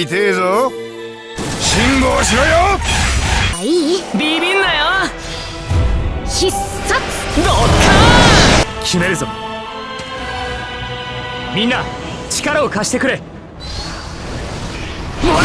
痛えぞ。辛抱しろよ。いいビビんなよ。必殺ドッカーン決めるぞ。みんな力を貸してくれ。もらっ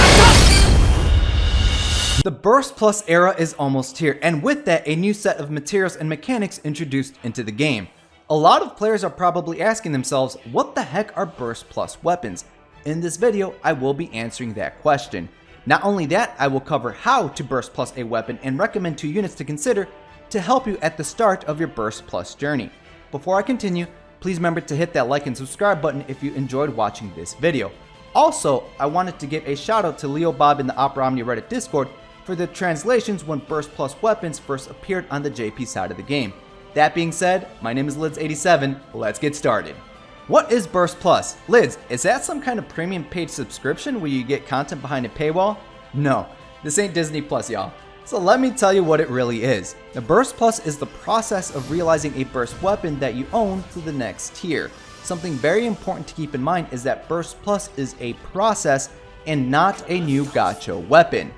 た。 The Burst Plus era is almost here, and with that, a new set of materials and mechanics introduced into the game. A lot of players are probably asking themselves, what the heck are Burst Plus weapons? In this video, I will be answering that question. Not only that, I will cover how to Burst Plus a weapon and recommend 2 units to consider to help you at the start of your Burst Plus journey. Before I continue, please remember to hit that like and subscribe button if you enjoyed watching this video. Also, I wanted to give a shout out to Leo Bob in the Opera Omnia Reddit Discord for the translations when Burst Plus weapons first appeared on the JP side of the game. That being said, my name is Lids87, let's get started. What is Burst Plus? Lids, is that some kind of premium paid subscription where you get content behind a paywall? No, this ain't Disney Plus, y'all. So let me tell you what it really is. The Burst Plus is the process of realizing a burst weapon that you own to the next tier. Something very important to keep in mind is that Burst Plus is a process and not a new gacha weapon.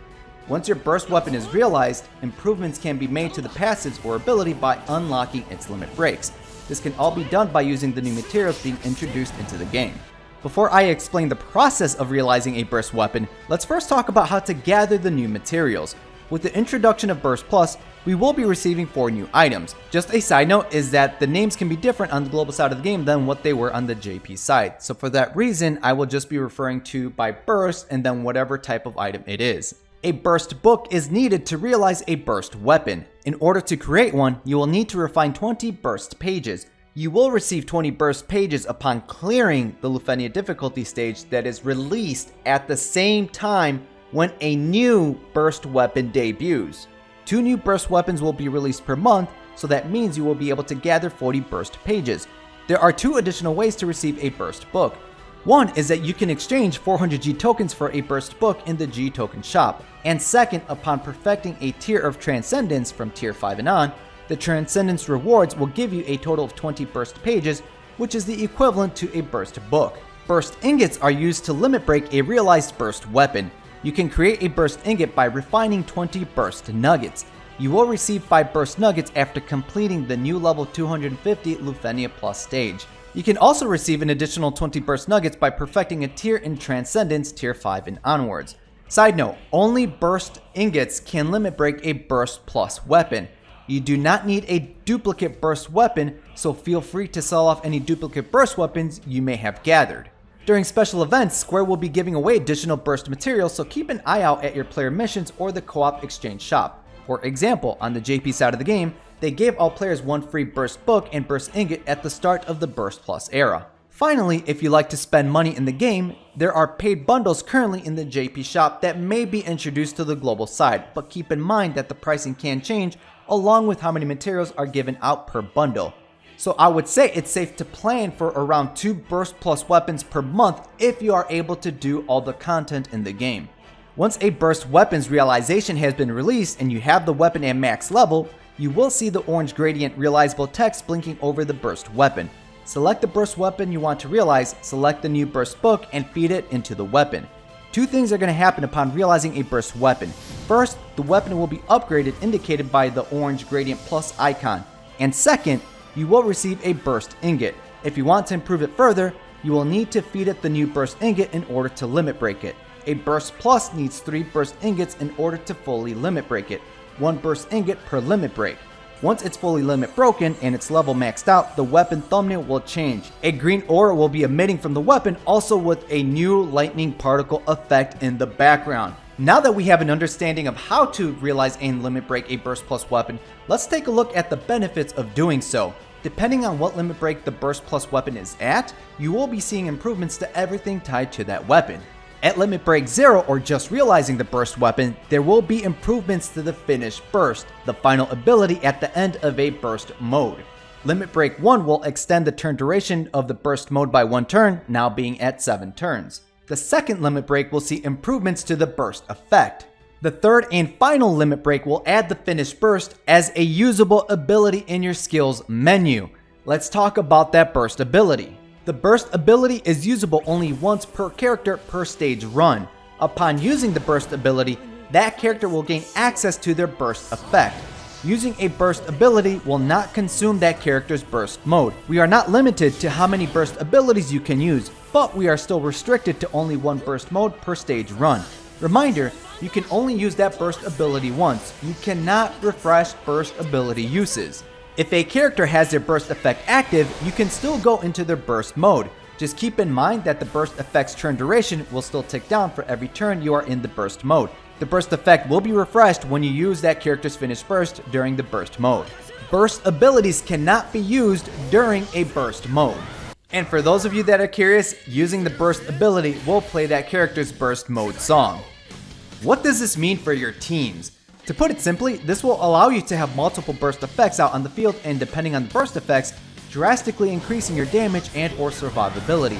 Once your burst weapon is realized, improvements can be made to the passives or ability by unlocking its limit breaks. This can all be done by using the new materials being introduced into the game. Before I explain the process of realizing a burst weapon, let's first talk about how to gather the new materials. With the introduction of Burst Plus, we will be receiving 4 new items. Just a side note is that the names can be different on the global side of the game than what they were on the JP side. So for that reason, I will just be referring to by burst and then whatever type of item it is. A burst book is needed to realize a burst weapon. In order to create one, you will need to refine 20 burst pages. You will receive 20 burst pages upon clearing the Lufenia difficulty stage that is released at the same time when a new burst weapon debuts. 2 new burst weapons will be released per month, so that means you will be able to gather 40 burst pages. There are 2 additional ways to receive a burst book. One is that you can exchange 400 G tokens for a burst book in the G token shop. And second, upon perfecting a tier of Transcendence from tier 5 and on, the Transcendence rewards will give you a total of 20 burst pages, which is the equivalent to a burst book. Burst ingots are used to limit break a realized burst weapon. You can create a burst ingot by refining 20 burst nuggets. You will receive 5 burst nuggets after completing the new level 250 Lufenia Plus stage. You can also receive an additional 20 burst nuggets by perfecting a tier in Transcendence tier 5 and onwards. Side note, only burst ingots can limit break a Burst Plus weapon. You do not need a duplicate burst weapon, so feel free to sell off any duplicate burst weapons you may have gathered. During special events, Square will be giving away additional burst materials, so keep an eye out at your player missions or the co-op exchange shop. For example, on the JP side of the game, they gave all players 1 free burst book and burst ingot at the start of the Burst Plus era. Finally, if you like to spend money in the game, there are paid bundles currently in the JP shop that may be introduced to the global side, but keep in mind that the pricing can change along with how many materials are given out per bundle. So I would say it's safe to plan for around 2 Burst Plus weapons per month if you are able to do all the content in the game. Once a burst weapon's realization has been released and you have the weapon at max level, you will see the orange gradient realizable text blinking over the burst weapon. Select the burst weapon you want to realize, select the new burst book, and feed it into the weapon. 2 things are going to happen upon realizing a burst weapon. First, the weapon will be upgraded indicated by the orange gradient plus icon. And second, you will receive a burst ingot. If you want to improve it further, you will need to feed it the new burst ingot in order to limit break it. A burst plus needs 3 burst ingots in order to fully limit break it. 1 burst ingot per limit break. Once it's fully limit broken and its level maxed out, the weapon thumbnail will change. A green aura will be emitting from the weapon, also with a new lightning particle effect in the background. Now that we have an understanding of how to realize and limit break a Burst Plus weapon, let's take a look at the benefits of doing so. Depending on what limit break the Burst Plus weapon is at, you will be seeing improvements to everything tied to that weapon. At limit break 0 or just realizing the burst weapon, there will be improvements to the finished burst, the final ability at the end of a burst mode. Limit break 1 will extend the turn duration of the burst mode by 1 turn, now being at 7 turns. The second limit break will see improvements to the burst effect. The third and final limit break will add the finished burst as a usable ability in your skills menu. Let's talk about that burst ability. The burst ability is usable only once per character per stage run. Upon using the burst ability, that character will gain access to their burst effect. Using a burst ability will not consume that character's burst mode. We are not limited to how many burst abilities you can use, but we are still restricted to only one burst mode per stage run. Reminder, you can only use that burst ability once. You cannot refresh burst ability uses. If a character has their burst effect active, you can still go into their burst mode. Just keep in mind that the burst effect's turn duration will still tick down for every turn you are in the burst mode. The burst effect will be refreshed when you use that character's finished burst during the burst mode. Burst abilities cannot be used during a burst mode. And for those of you that are curious, using the burst ability will play that character's burst mode song. What does this mean for your teams? To put it simply, this will allow you to have multiple burst effects out on the field, and depending on the burst effects, drastically increasing your damage and or survivability.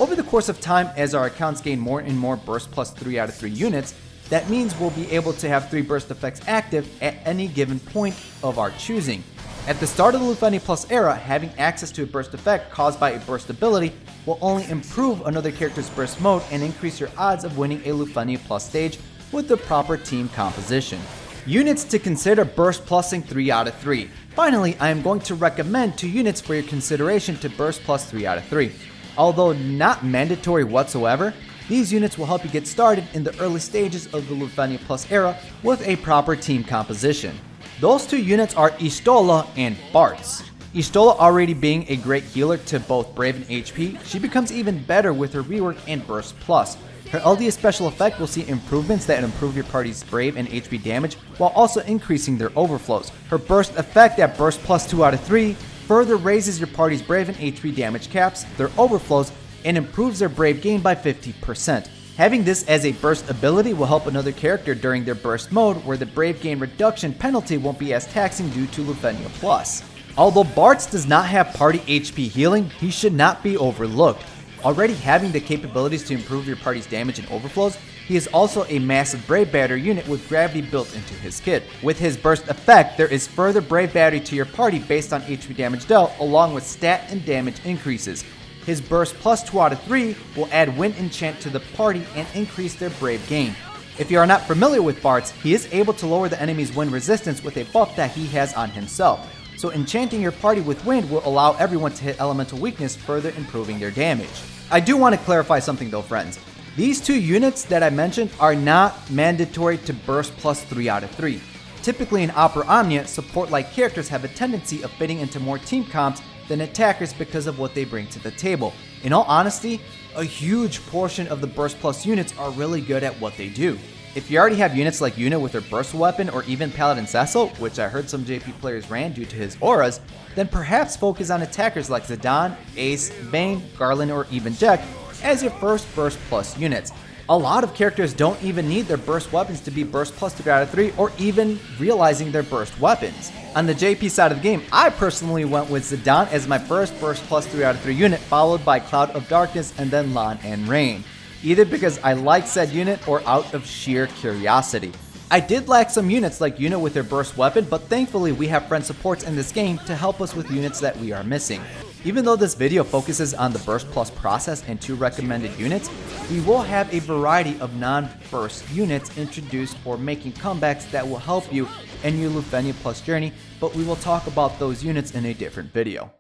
Over the course of time, as our accounts gain more and more burst plus 3 out of 3 units, that means we'll be able to have 3 burst effects active at any given point of our choosing. At the start of the Lufeni Plus era, having access to a burst effect caused by a burst ability will only improve another character's burst mode and increase your odds of winning a Lufeni Plus stage with the proper team composition. Units to consider burst plusing 3 out of 3. Finally, I am going to recommend 2 units for your consideration to burst plus 3 out of 3. Although not mandatory whatsoever, these units will help you get started in the early stages of the Lufeni Plus era with a proper team composition. Those 2 units are Y'shtola and Bartz. Y'shtola already being a great healer to both Brave and HP, she becomes even better with her rework and Burst Plus. Her LDS special effect will see improvements that improve your party's Brave and HP damage while also increasing their overflows. Her Burst effect at Burst plus 2 out of 3 further raises your party's Brave and HP damage caps, their overflows, and improves their Brave gain by 50%. Having this as a burst ability will help another character during their burst mode where the Brave gain reduction penalty won't be as taxing due to Lufenia Plus. Although Bartz does not have party HP healing, he should not be overlooked. Already having the capabilities to improve your party's damage and overflows, he is also a massive Brave Battery unit with gravity built into his kit. With his burst effect, there is further Brave Battery to your party based on HP damage dealt along with stat and damage increases. His burst plus 2 out of 3 will add Wind Enchant to the party and increase their Brave gain. If you are not familiar with Bartz, he is able to lower the enemy's wind resistance with a buff that he has on himself. So enchanting your party with wind will allow everyone to hit elemental weakness, further improving their damage. I do want to clarify something though, friends. These 2 units that I mentioned are not mandatory to burst plus 3 out of 3. Typically in Opera Omnia, support-like characters have a tendency of fitting into more team comps than attackers because of what they bring to the table. In all honesty, a huge portion of the burst plus units are really good at what they do. If you already have units like Yuna with her burst weapon or even Paladin Cecil, which I heard some JP players ran due to his auras, then perhaps focus on attackers like Zidane, Ace, Vayne, Garland, or even Jack as your first burst plus units. A lot of characters don't even need their burst weapons to be burst plus 3 out of 3 or even realizing their burst weapons. On the JP side of the game, I personally went with Zidane as my first burst plus 3 out of 3 unit, followed by Cloud of Darkness and then Lan and Rain. Either because I like said unit or out of sheer curiosity. I did lack some units like Yuna with her burst weapon, but thankfully we have friend supports in this game to help us with units that we are missing. Even though this video focuses on the burst plus process and 2 recommended units, we will have a variety of non-burst units introduced or making comebacks that will help you in your Lufenia Plus journey, but we will talk about those units in a different video.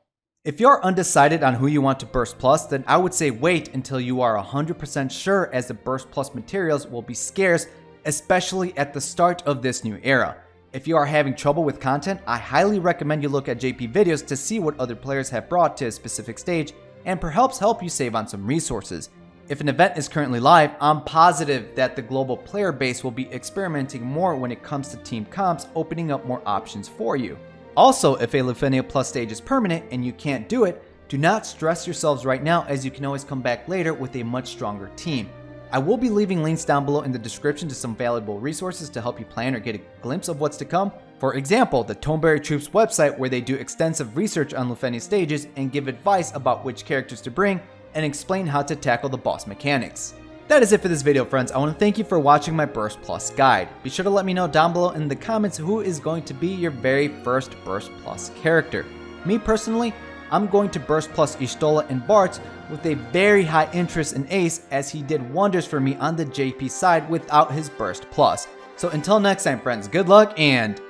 If you're undecided on who you want to burst plus, then I would say wait until you are 100% sure, as the burst plus materials will be scarce, especially at the start of this new era. If you are having trouble with content, I highly recommend you look at JP videos to see what other players have brought to a specific stage and perhaps help you save on some resources. If an event is currently live, I'm positive that the global player base will be experimenting more when it comes to team comps, opening up more options for you. Also, if a Lufenia Plus stage is permanent and you can't do it, do not stress yourselves right now, as you can always come back later with a much stronger team. I will be leaving links down below in the description to some valuable resources to help you plan or get a glimpse of what's to come. For example, the Toneberry Troops website, where they do extensive research on Lufenia stages and give advice about which characters to bring and explain how to tackle the boss mechanics. That is it for this video, friends. I want to thank you for watching my Burst Plus guide. Be sure to let me know down below in the comments who is going to be your very first Burst Plus character. Me personally, I'm going to Burst Plus Y'shtola and Bartz with a very high interest in Ace, as he did wonders for me on the JP side without his Burst Plus. So until next time friends, good luck and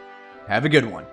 have a good one.